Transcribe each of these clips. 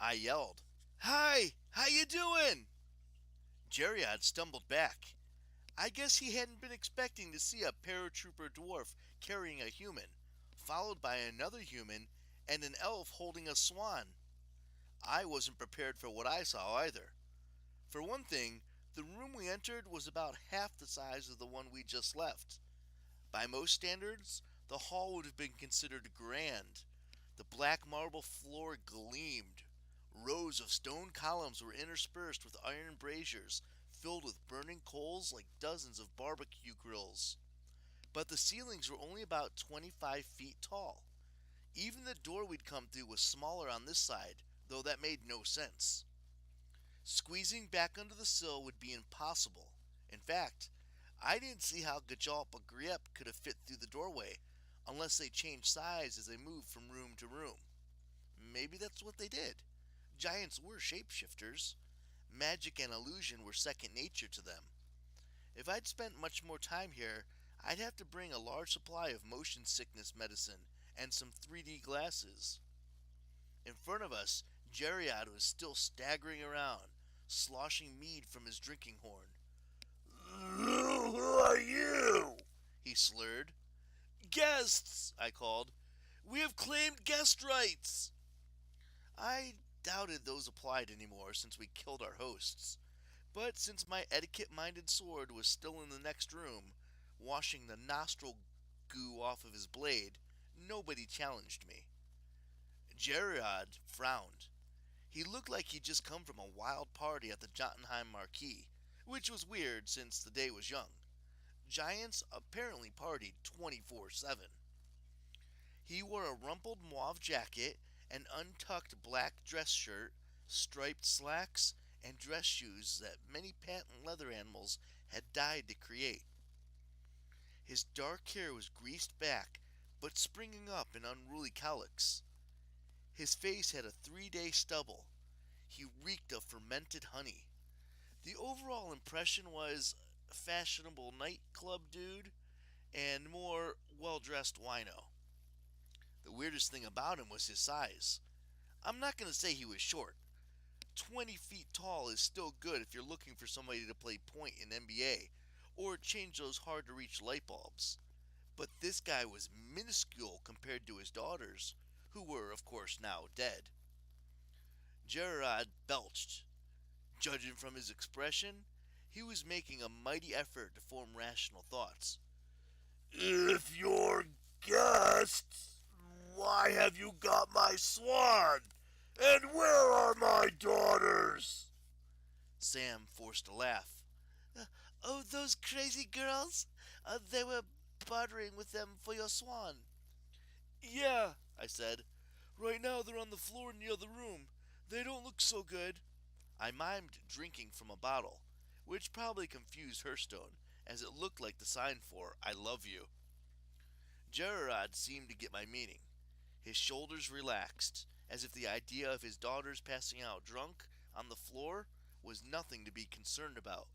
I yelled, "Hi! How you doing?" Gerriod stumbled back. I guess he hadn't been expecting to see a paratrooper dwarf carrying a human, followed by another human and an elf holding a swan. I wasn't prepared for what I saw either. For one thing, the room we entered was about half the size of the one we just left. By most standards, the hall would have been considered grand. The black marble floor gleamed. Rows of stone columns were interspersed with iron braziers filled with burning coals like dozens of barbecue grills. But the ceilings were only about 25 feet tall. Even the door we'd come through was smaller on this side, though that made no sense. Squeezing back under the sill would be impossible. In fact, I didn't see how Gajalp or Griep could have fit through the doorway, unless they changed size as they moved from room to room. Maybe that's what they did. Giants were shapeshifters. Magic and illusion were second nature to them. If I'd spent much more time here, I'd have to bring a large supply of motion sickness medicine and some 3D glasses. In front of us, Gerriad was still staggering around, sloshing mead from his drinking horn. "Who are you?" he slurred. "Guests," I called. "We have claimed guest rights." I doubted those applied anymore since we killed our hosts. But since my etiquette-minded sword was still in the next room, washing the nostril goo off of his blade, nobody challenged me. Gerard frowned. He looked like he'd just come from a wild party at the Jotunheim Marquee, which was weird since the day was young. Giants apparently partied 24/7. He wore a rumpled mauve jacket, an untucked black dress shirt, striped slacks, and dress shoes that many patent leather animals had died to create. His dark hair was greased back, but springing up in unruly cowlicks. His face had a 3-day stubble. He reeked of fermented honey. The overall impression was fashionable nightclub dude and more well-dressed wino. The weirdest thing about him was his size. I'm not going to say he was short. 20 feet tall is still good if you're looking for somebody to play point in NBA or change those hard to reach light bulbs. But this guy was minuscule compared to his daughters, who were, of course, now dead. Gerard belched. Judging from his expression, he was making a mighty effort to form rational thoughts. "If you're guests, why have you got my swan? And where are my daughters?" Sam forced a laugh. "Oh, those crazy girls? They were bartering with them for your swan." "Yeah," I said. "Right now they're on the floor in the other room. They don't look so good." I mimed drinking from a bottle, which probably confused Herstone, as it looked like the sign for "I love you." Gerard seemed to get my meaning. His shoulders relaxed, as if the idea of his daughters passing out drunk on the floor was nothing to be concerned about.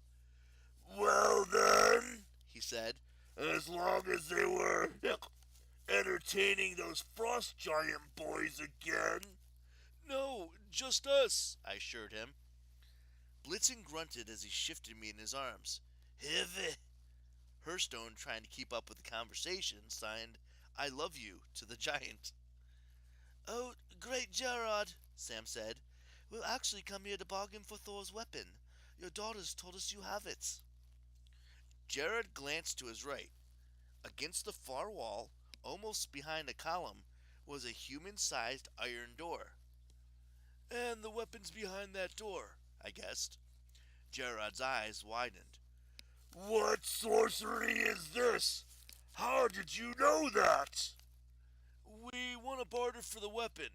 "Well then," he said, "as long as they were entertaining those frost giant boys again." "No, just us," I assured him. Blitzen grunted as he shifted me in his arms. "Heavy." Herstone, trying to keep up with the conversation, signed "I love you" to the giant. "Oh, great Gerard," Sam said. "We'll actually come here to bargain for Thor's weapon. Your daughters told us you have it." Gerard glanced to his right. Against the far wall, almost behind a column, was a human-sized iron door. "And the weapon's behind that door," I guessed. Gerard's eyes widened. "What sorcery is this? How did you know that?" "We want to barter for the weapon,"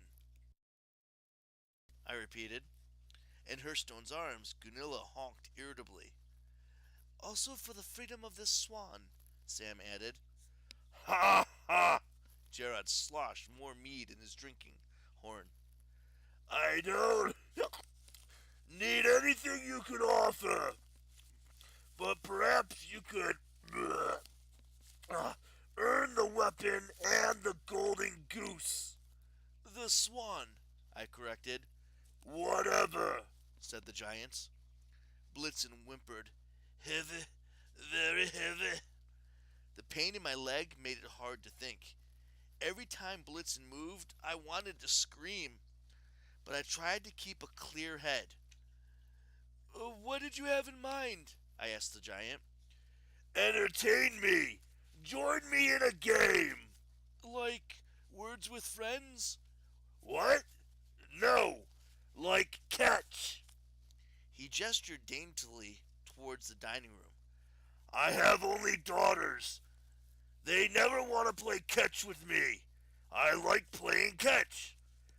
I repeated. In Herstone's arms, Gunilla honked irritably. "Also for the freedom of this swan," Sam added. "Ha ha!" Gerard sloshed more mead in his drinking horn. "I don't need anything you could offer, but perhaps you could earn the weapon and the golden goose." "The swan," I corrected. Whatever, said the giants. Blitzen whimpered, heavy, very heavy. The pain in my leg made it hard to think. Every time Blitzen moved, I wanted to scream, but I tried to keep a clear head. What did you have in mind? I asked the giant. Entertain me! Join me in a game! Like Words with Friends? What? No! Like catch! He gestured daintily towards the dining room. I have only daughters. They never want to play catch with me. I like playing catch.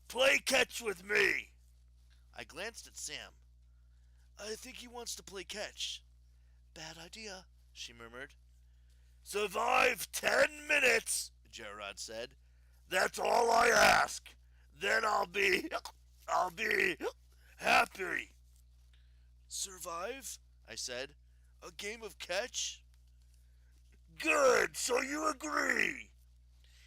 Play catch with me. I glanced at Sam. I think he wants to play catch. Bad idea, she murmured. Survive 10 minutes, Gerard said. That's all I ask. Then I'll be happy. Survive? I said. A game of catch? Good, so you agree.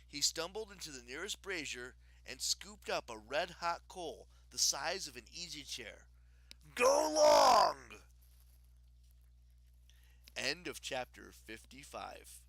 He stumbled into the nearest brazier and scooped up a red-hot coal the size of an easy chair. Go long! End of chapter 55.